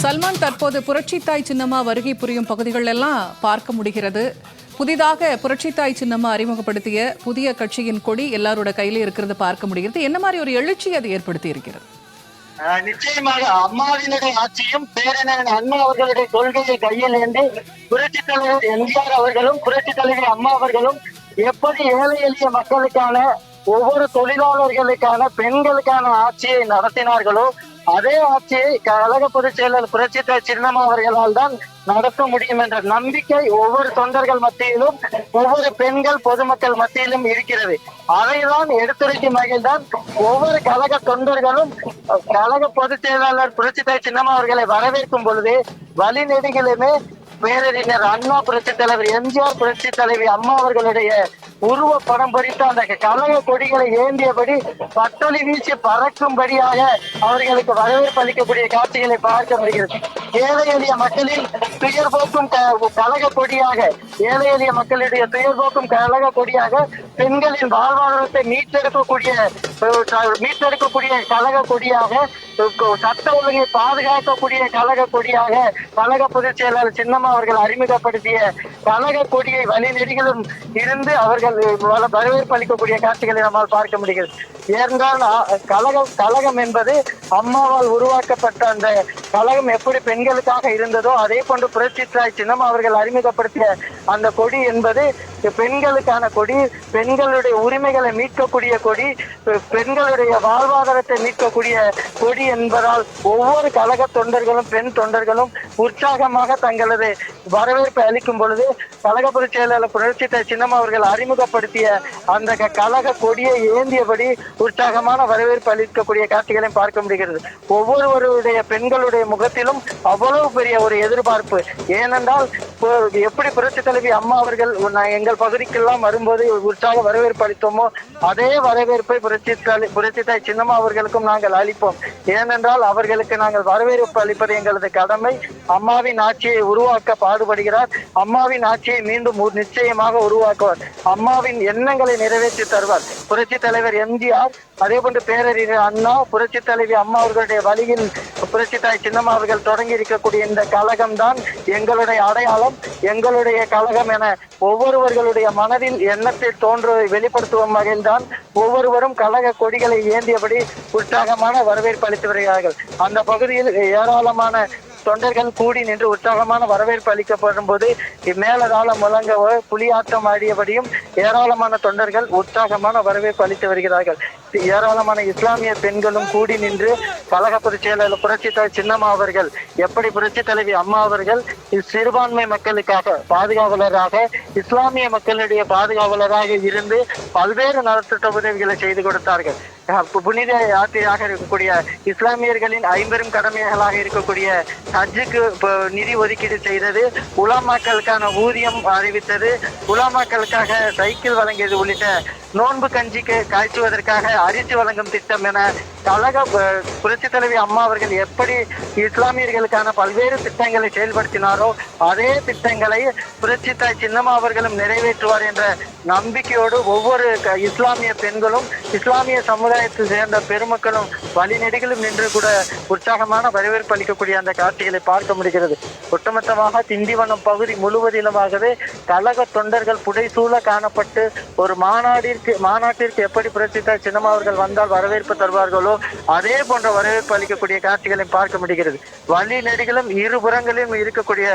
சல்மான் தற்போது புரட்சித்தாய் சின்னம்மா வருகை புரியும் பகுதிகள் எல்லாம் பார்க்க முடிகிறது. புதிதாக புரட்சித்தாய் சின்னம்மா அறிமுகப்படுத்திய புதிய கட்சியின் கொடி எல்லாரோட கையில இருக்கிறது பார்க்க முடிகிறது. என்ன மாதிரி ஒரு எழுச்சி அது ஏற்படுத்தி இருக்கிறது? நிச்சயமாக அம்மாவினுடைய ஆட்சியும் பேரறிஞர் அண்ணா அவர்களுடைய கொள்கையை கையில் ஏந்தி புரட்சி தலைவர் எம்ஜிஆர் அவர்களும் புரட்சி தலைவர் அம்மா அவர்களும் எப்படி ஏழை எளிய மக்களுக்கான ஒவ்வொரு தொழிலாளர்களுக்கான பெண்களுக்கான ஆட்சியை நடத்தினார்களோ அதே ஆட்சியை கழக பொதுச் செயலர் புரட்சித்தாய் சின்னம்மா அவர்களால் தான் நடத்த முடியும் என்ற நம்பிக்கை ஒவ்வொரு தொண்டர்கள் மத்தியிலும் ஒவ்வொரு பெண்கள் பொதுமக்கள் மத்தியிலும் இருக்கிறது. அதைதான் எடுத்துரைக்கும் வகையில் தான் ஒவ்வொரு கழக தொண்டர்களும் கழக பொதுச் செயலாளர் புரட்சித்தாய் சின்னம்மா அவர்களை வரவேற்கும் பொழுது வழிநெடுகிலுமே பேரறிஞர் அண்ணா புரட்சி தலைவர் எம்ஜிஆர் புரட்சி தலைவி அம்மா அவர்களுடைய உருவ படம் பொறித்த அந்த கழக கொடிகளை ஏந்தியபடி பட்டொலி வீசி பறக்கும்படியாக அவர்களுக்கு வரவேற்பு அளிக்கக்கூடிய காட்சிகளை பார்க்க முடிகிறது. ஏழை எளிய மக்களின் துயர் போக்கும் கழக கொடியாக, ஏழை எளிய மக்களுடைய துயர் போக்கும் கழக கொடியாக, பெண்களின் வாழ்வாதாரத்தை மீட்டெடுக்கக்கூடிய கழக கொடியாக, சட்ட ஒழுங்கை பாதுகாக்கக்கூடிய கழக கொடியாக கழக பொதுச் செயலாளர் சின்னம்மா அவர்கள் அறிமுகப்படுத்திய கழக கொடியை வழிநெடுகிலும் இருந்து அவர்கள் வரவேற்பு அளிக்கக்கூடிய காட்சிகளை நம்மால் பார்க்க முடிகிறது. ஏனென்றால் கழகம் என்பது அம்மாவால் உருவாக்கப்பட்ட அந்த கழகம் எப்படி பெண்களுக்காக இருந்ததோ அதே போன்று புரட்சித்தாய் சின்னம்மா அவர்கள் அறிமுகப்படுத்திய அந்த கொடி என்பது பெண்களுக்கான கொடி, பெண்களுடைய உரிமைகளை மீட்கக்கூடிய கொடி, பெண்களுடைய வாழ்வாதாரத்தை மீட்கக்கூடிய கொடி என்பதால் ஒவ்வொரு கழக தொண்டர்களும் பெண் தொண்டர்களும் உற்சாகமாக தங்களது வரவேற்பை அளிக்கும் பொழுது கழக பொதுச் செயலாளர் புரட்சித்தாய் சின்னம்மா அவர்கள் அறிமுகப்படுத்திய அந்த கழக கொடியை ஏந்தியபடி உற்சாகமான வரவேற்பு அளிக்கக்கூடிய காட்சிகளையும் பார்க்க முடிகிறது. ஒவ்வொருவருடைய பெண்களுடைய முகத்திலும் அவ்வளவு பெரிய ஒரு எதிர்பார்ப்பு. ஏனென்றால் எப்படி புரட்சி தலைவி அம்மா அவர்கள் எங்கள் பகுதிக்கெல்லாம் வரும்போது உற்சாக வரவேற்பு அளித்தோமோ அதே வரவேற்பை புரட்சித்தாய் சின்னம்மா அவர்களுக்கும் நாங்கள் அளிப்போம். ஏனென்றால் அவர்களுக்கு நாங்கள் வரவேற்பு அளிப்பது எங்களது கடமை. அம்மாவின் ஆட்சியை உருவாக்க பாடுபடுகிறார். அம்மாவின் ஆட்சியை மீண்டும் நிச்சயமாக உருவாக்குவார். அம்மாவின் எண்ணங்களை நிறைவேற்றி தருவார். புரட்சி தலைவர் எம்ஜிஆர், அதே போன்று பேரறிஞர் அண்ணா, புரட்சி தலைவி அம்மா அவர்களுடைய வழியில் புரட்சித்தாய் சின்னம்மா அவர்கள் தொடங்கி இருக்கக்கூடிய இந்த கழகம் தான் எங்களுடைய அடையாளம், எங்களுடைய கழகம் என ஒவ்வொருவர்களுடைய மனதில் எண்ணத்தை வெளிப்படுத்தும் வகையில் தான் ஒவ்வொருவரும் கழக கொடிகளை ஏந்தியபடி உற்சாகமான வரவேற்பு அளித்து வருகிறார்கள். அந்த பகுதியில் ஏராளமான தொண்டர்கள் கூடி நின்று உற்சாகமான வரவேற்பு அளிக்கப்படும் போது மேலதாளம் முழங்க புலியாட்டம் ஆடியபடியும் ஏராளமான தொண்டர்கள் உற்சாகமான வரவேற்பு அளித்து வருகிறார்கள். ஏராளமான இஸ்லாமிய பெண்களும் கூடி நின்று கழக பொதுச் செயலாளர் புரட்சித்தாய் சின்னம்மா அவர்கள் எப்படி புரட்சி தலைவி அம்மா அவர்கள் சிறுபான்மை மக்களுக்காக பாதுகாவலராக, இஸ்லாமிய மக்களுடைய பாதுகாவலராக இருந்து பல்வேறு நலத்திட்ட உதவிகளை செய்து கொடுத்தார்கள். புனித யாத்திரையாக இருக்கக்கூடிய இஸ்லாமியர்களின் ஐம்பெரும் கடமைகளாக இருக்கக்கூடிய ஹஜ்ஜுக்கு நிதி ஒதுக்கீடு செய்தது, உலமாக்களுக்கான ஊதியம் அறிவித்தது, உலமாக்களுக்காக சைக்கிள் வழங்கியது உள்ளிட்ட நோன்பு கஞ்சிக்கு காய்ச்சுவதற்காக அரிசி வழங்கும் திட்டம் என கழக புரட்சி தலைவி அம்மா அவர்கள் எப்படி இஸ்லாமியர்களுக்கான பல்வேறு திட்டங்களை செயல்படுத்தினாரோ அதே திட்டங்களை புரட்சித்தாய் சின்னம்மா அவர்களும் நிறைவேற்றுவார் என்ற நம்பிக்கையோடு ஒவ்வொரு இஸ்லாமிய பெண்களும் இஸ்லாமிய சமுதாயத்தை சேர்ந்த பெருமக்களும் வழிநெடுகிலும் நின்று கூட உற்சாகமான வரவேற்பு அளிக்கக்கூடிய அந்த காட்சிகளை பார்க்க முடிகிறது. ஒட்டுமொத்தமாக திண்டிவனம் பகுதி முழுவதிலுமாகவே கழக தொண்டர்கள் புடைசூழ காணப்பட்டு ஒரு மாநாட்டிற்கு எப்படி புரட்சித்தாய் சின்னம்மா அவர்கள் வந்தால் வரவேற்பு தருவார்களோ அதே போன்ற வரவேற்பு அளிக்கக்கூடிய காட்சிகளை பார்க்க முடிகிறது. வழி நெடுகிலும் இருபுறங்களிலும் இருக்கக்கூடிய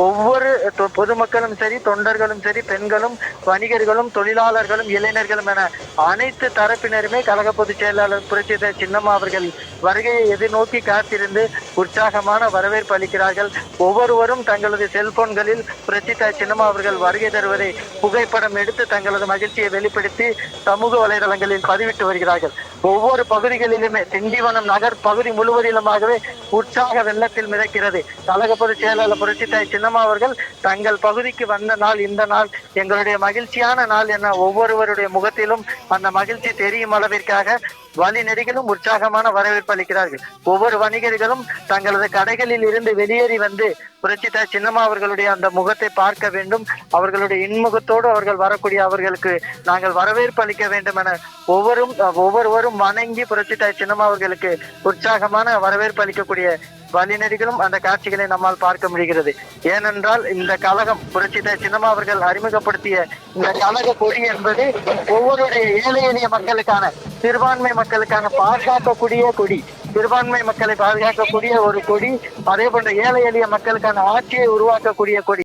ஒவ்வொரு பொதுமக்களும் சரி, தொண்டர்களும் சரி, பெண்களும், வணிகர்களும், தொழிலாளர்களும், இளைஞர்களும் என அனைத்து தரப்பினருமே கழக பொதுச் செயலாளர் புரட்சித்தாய் சின்னம்மா அவர்கள் வருகையை எதிர்நோக்கி காத்திருந்து உற்சாகமான வரவேற்பு அளிக்கிறார்கள். ஒவ்வொருவரும் தங்களது செல்போன்களில் புரட்சித்தாய் சின்னம்மா அவர்கள் வருகை தருவதை புகைப்படம் எடுத்து தங்களது மகிழ்ச்சியை வெளிப்படுத்தி சமூக வலைதளங்களில் பதிவிட்டு வருகிறார்கள். ஒவ்வொரு பகுதிகளிலுமே திண்டிவனம் நகர் பகுதி முழுவதிலுமாகவே உற்சாக வெள்ளத்தில் மிதக்கிறது. கழக பொதுச் செயலாளர் புரட்சித்தாய் சின்னம்மா அவர்கள் தங்கள் பகுதிக்கு வந்த நாள் இந்த நாள் எங்களுடைய மகிழ்ச்சியான நாள் என ஒவ்வொருவருடைய முகத்திலும் அந்த மகிழ்ச்சி தெரியும் அளவிற்காக வழி நெடுகிலும் உற்சாகமான வரவேற்பு அளிக்கிறார்கள். ஒவ்வொரு வணிகர்களும் தங்களது கடைகளில் இருந்து வெளியேறி வந்து புரட்சித்தாய் சின்னம்மா அவர்களுடைய அந்த முகத்தை பார்க்க வேண்டும், அவர்களுடைய இன்முகத்தோடு அவர்கள் வரக்கூடிய அவர்களுக்கு நாங்கள் வரவேற்பு அளிக்க வேண்டும் என ஒவ்வொருவரும் வணங்கி புரட்சித்தாய் சின்னம்மா அவர்களுக்கு உற்சாகமான வரவேற்பு அளிக்கக்கூடிய வழிநெறிகளும் அந்த காட்சிகளை நம்மால் பார்க்க முடிகிறது. ஏனென்றால் இந்த கழகம் புரட்சித்தாய் சின்னம்மா அவர்கள் அறிமுகப்படுத்திய இந்த கழக கொடி என்பது ஒவ்வொருடைய ஏழை எளிய மக்களுக்கான, சிறுபான்மை மக்களுக்கான பாதுகாக்கக்கூடிய கொடி, சிறுபான்மை மக்களை பாதுகாக்கக்கூடிய ஒரு கொடி, அதே போன்ற ஏழை எளிய மக்களுக்கான ஆட்சியை உருவாக்கக்கூடிய கொடி.